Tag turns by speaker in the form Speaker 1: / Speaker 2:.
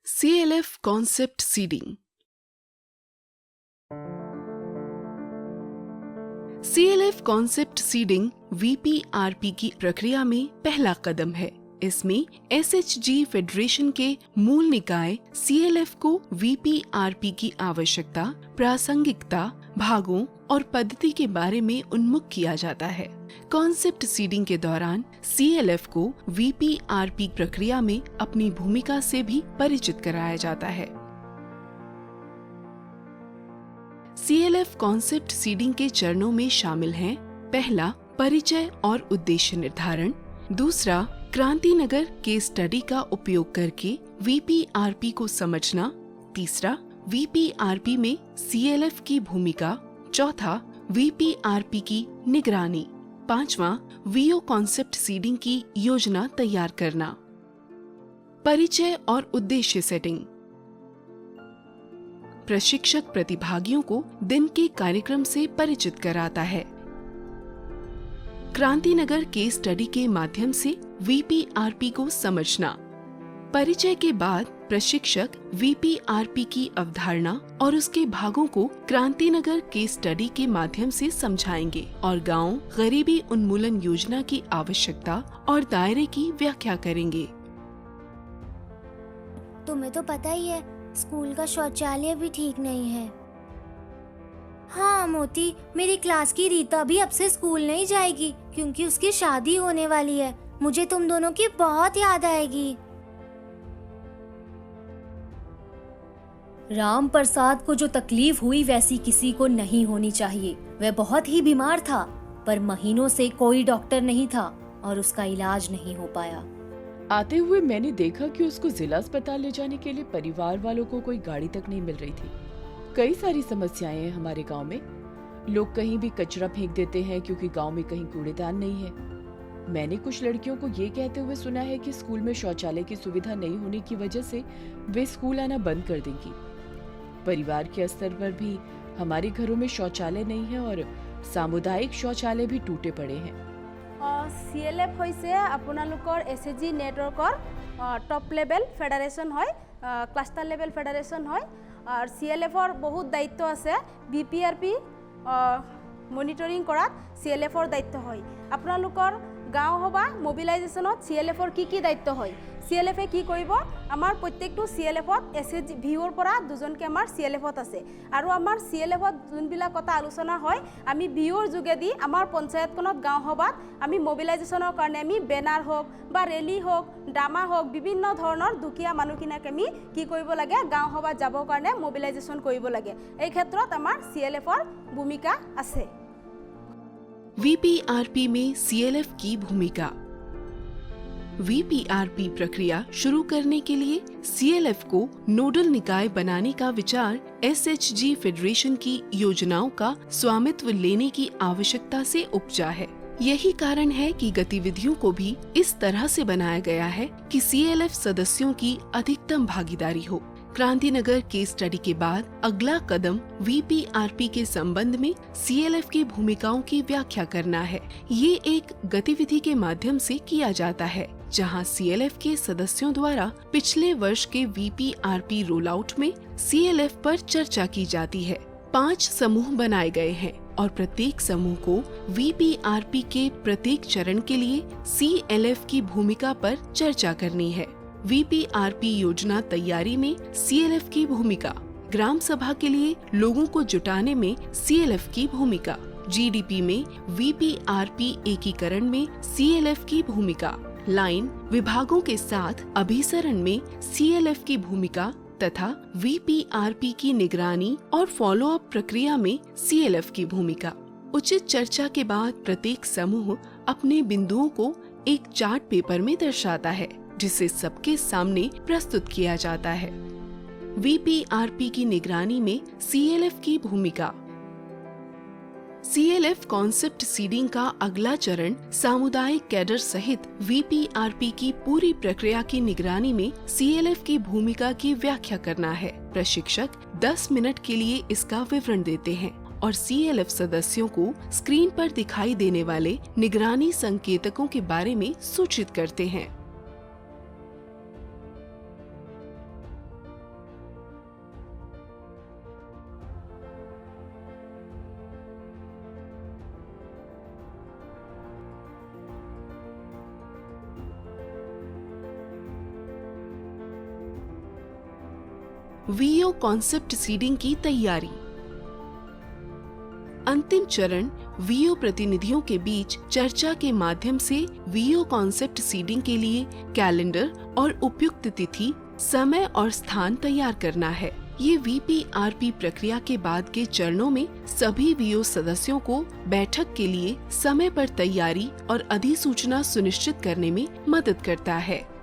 Speaker 1: CLF concept seeding. CLF concept seeding VPRP की प्रक्रिया में पहला कदम है। इसमें SHG फेडरेशन के मूल निकाय CLF को VPRP की आवश्यकता, प्रासंगिकता, भागों और पद्धति के बारे में उन्मुख किया जाता है। कॉन्सेप्ट सीडिंग के दौरान CLF को VPRP प्रक्रिया में अपनी भूमिका से भी परिचित कराया जाता है। CLF कॉन्सेप्ट सीडिंग के चरणों में शामिल हैं: पहला, परिचय और उद्देश्य निर्धारण। दूसरा, क्रांतिनगर केस स्टडी का उपयोग करके VPRP को समझना। तीसरा, VPRP में CLF की भूमिका। चौथा, VPRP की निगरानी। पांचवा, VO कॉन्सेप्ट सीडिंग की योजना तैयार करना। परिचय और उद्देश्य सेटिंग। प्रशिक्षक प्रतिभागियों को दिन के कार्यक्रम से परिचित कराता है। क्रांतिनगर केस स्टडी के माध्यम से VPRP को समझना। परिचय के बाद प्रशिक्षक VPRP की अवधारणा और उसके भागों को क्रांतिनगर केस स्टडी के माध्यम से समझाएंगे और गांव गरीबी उन्मूलन योजना की आवश्यकता और दायरे की व्याख्या करेंगे।
Speaker 2: तुम्हें तो पता ही है, स्कूल का शौचालय भी ठीक नहीं है। हाँ मोती, मेरी क्लास की रीता भी अब से स्कूल नहीं जाएगी क्योंकि उसकी शादी होने वाली है। मुझे तुम दोनों की बहुत याद आएगी।
Speaker 3: राम प्रसाद को जो तकलीफ हुई वैसी किसी को नहीं होनी चाहिए। वह बहुत ही बीमार था, पर महीनों से कोई डॉक्टर नहीं था और उसका इलाज नहीं हो पाया।
Speaker 4: आते हुए मैंने देखा कि उसको जिला अस्पताल ले जाने के लिए परिवार वालों को कोई गाड़ी तक नहीं मिल रही थी। कई सारी समस्याएं हैं हमारे गांव में। लोग कहीं भी कचरा फेंक देते हैं क्योंकि गांव में कहीं कूड़ेदान नहीं है। मैंने कुछ लड़कियों को ये कहते हुए सुना है कि स्कूल में शौचालय की सुविधा नहीं होने की वजह से वे स्कूल आना बंद कर देंगी। परिवार के स्तर पर भी हमारे घरों में शौचालय नहीं है और सामुदायिक शौचालय भी टूटे पड़े हैं।
Speaker 5: CLF হৈছে আপোনালোকৰ SHG নেটৱৰ্কৰ টপ লেভেল ফেডাৰেশ্যন হয়, ক্লাষ্টাৰ লেভেল ফেডাৰেশ্যন হয়। আৰু CLFৰ বহুত দায়িত্ব আছে। VPRP মনিটৰিং কৰাত CLFৰ দায়িত্ব হয়। আপোনালোকৰ গাঁও সভা মোবিলাইজেশ্যনত CLFৰ কি দায়িত্ব হয়, CLF কি কৰিব? আমাৰ প্ৰত্যেকটো CLFত SHG ভিউৰ পৰা দুজনকে আমাৰ CLFত আছে আৰু আমাৰ CLFত যোনবিলাক কথা আলোচনা হয় আমি ভিউৰ যোগেদি আমাৰ পঞ্চায়তখনত গাঁও সভাত আমি মোবিলাইজেশ্যনৰ কাৰণে আমি বেনাৰ হওক বা ৰেলী হওক, ড্ৰামা হওক, বিভিন্ন ধৰণৰ দুখীয়া মানুহখিনিক আমি কি কৰিব লাগে, গাঁও সভাত যাবৰ কাৰণে মোবিলাইজেশ্যন কৰিব লাগে। এই ক্ষেত্ৰত আমাৰ CLFৰ ভূমিকা আছে।
Speaker 1: VPRP में CLF की भूमिका। VPRP प्रक्रिया शुरू करने के लिए CLF को नोडल निकाय बनाने का विचार SHG फेडरेशन की योजनाओं का स्वामित्व लेने की आवश्यकता से उपजा है। यही कारण है कि गतिविधियों को भी इस तरह से बनाया गया है कि CLF सदस्यों की अधिकतम भागीदारी हो। क्रांतिनगर केस स्टडी के बाद अगला कदम VPRP के संबंध में CLF की भूमिकाओं की व्याख्या करना है। ये एक गतिविधि के माध्यम से किया जाता है जहां CLF के सदस्यों द्वारा पिछले वर्ष के VPRP रोल आउट में CLF पर चर्चा की जाती है। 5 समूह बनाए गए हैं और प्रत्येक समूह को VPRP के प्रत्येक चरण के लिए CLF की भूमिका पर चर्चा करनी है। VPRP योजना तैयारी में CLF की भूमिका। ग्राम सभा के लिए लोगों को जुटाने में CLF की भूमिका। GDP में VPRP एकीकरण में CLF की भूमिका। लाइन विभागों के साथ अभिसरण में CLF की भूमिका तथा VPRP की निगरानी और फॉलोअप प्रक्रिया में CLF की भूमिका। उचित चर्चा के बाद प्रत्येक समूह अपने बिंदुओं को एक चार्ट पेपर में दर्शाता है जिसे सबके सामने प्रस्तुत किया जाता है। VPRP की निगरानी में CLF की भूमिका। CLF कॉन्सेप्ट सीडिंग का अगला चरण सामुदायिक कैडर सहित VPRP की पूरी प्रक्रिया की निगरानी में CLF की भूमिका की व्याख्या करना है। प्रशिक्षक 10 मिनट के लिए इसका विवरण देते हैं और CLF सदस्यों को स्क्रीन पर दिखाई देने वाले निगरानी संकेतकों के बारे में सूचित करते हैं। वीओ कॉन्सेप्ट सीडिंग की तैयारी। अंतिम चरण वीओ प्रतिनिधियों के बीच चर्चा के माध्यम से वीओ कॉन्सेप्ट सीडिंग के लिए कैलेंडर और उपयुक्त तिथि, समय और स्थान तैयार करना है। ये VPRP प्रक्रिया के बाद के चरणों में सभी वीओ सदस्यों को बैठक के लिए समय पर तैयारी और अधिसूचना सुनिश्चित करने में मदद करता है।